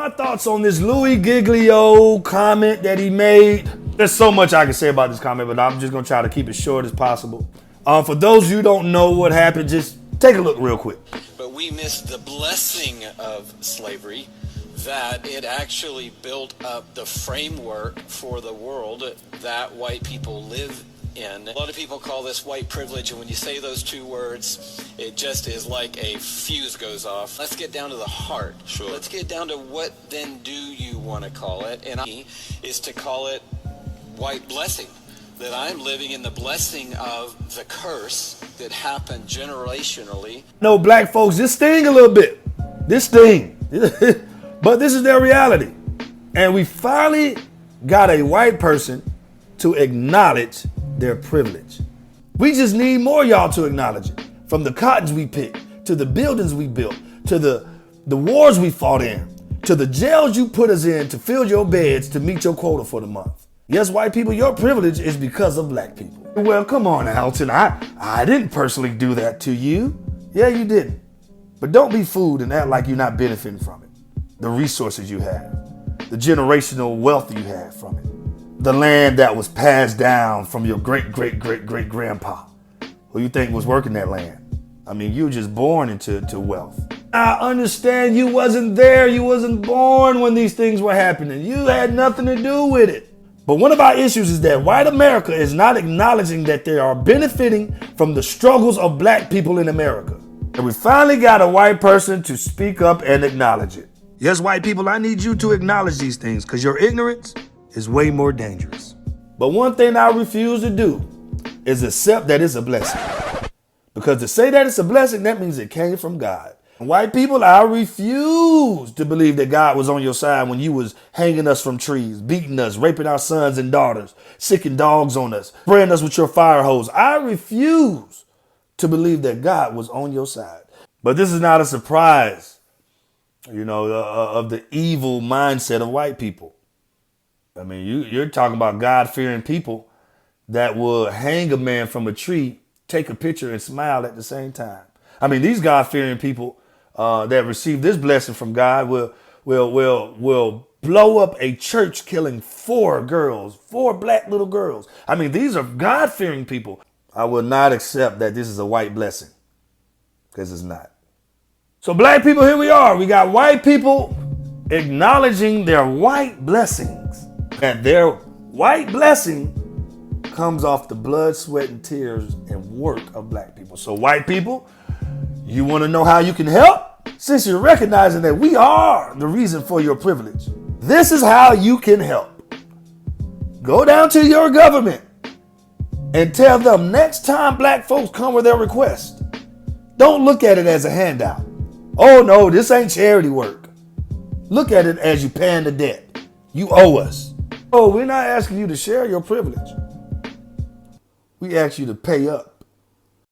My thoughts on this Louis Giglio comment that he made. There's so much I can say about this comment, but I'm just gonna try to keep it short as possible. For those of you who don't know what happened, just take a look real quick. But we missed the blessing of slavery, that it actually built up the framework for the world that white people live in. A lot of people call this white privilege, and when you say those two words, it just is like a fuse goes off. Let's get down to the heart. Sure. Let's get down to what then do you want to call it, and is to call it white blessing. That I'm living in the blessing of the curse that happened generationally. No, black folks, this sting a little bit. This sting. But this is their reality. And we finally got a white person to acknowledge their privilege. We just need more y'all to acknowledge it. From the cottons we picked, to the buildings we built, to the wars we fought in, to the jails you put us in to fill your beds to meet your quota for the month. Yes, white people, your privilege is because of black people. Well, come on, Alton. I didn't personally do that to you. Yeah, you didn't. But don't be fooled and act like you're not benefiting from it. The resources you have, the generational wealth you have from it, the land that was passed down from your great-great-great-great-grandpa, who you think was working that land. I mean, you were just born into wealth. I understand you wasn't there. You wasn't born when these things were happening. You had nothing to do with it. But one of our issues is that white America is not acknowledging that they are benefiting from the struggles of black people in America. And we finally got a white person to speak up and acknowledge it. Yes, white people, I need you to acknowledge these things because your ignorance is way more dangerous. But one thing I refuse to do is accept that it's a blessing. Because to say that it's a blessing, that means it came from God. White people, I refuse to believe that God was on your side when you was hanging us from trees, beating us, raping our sons and daughters, sicking dogs on us, spraying us with your fire hose. I refuse to believe that God was on your side. But this is not a surprise, of the evil mindset of white people. I mean, you're talking about God-fearing people that will hang a man from a tree, take a picture, and smile at the same time. I mean, these God-fearing people that receive this blessing from God will blow up a church, killing 4 black little girls. I mean, these are God-fearing people. I will not accept that this is a white blessing, because it's not. So black people, here we are. We got white people acknowledging their white blessings. And their white blessing comes off the blood, sweat, and tears and work of black people. So white people, you want to know how you can help? Since you're recognizing that we are the reason for your privilege, this is how you can help. Go down to your government and tell them next time black folks come with their request, don't look at it as a handout. Oh no, this ain't charity work. Look at it as you paying the debt. You owe us. Oh, we're not asking you to share your privilege. We ask you to pay up.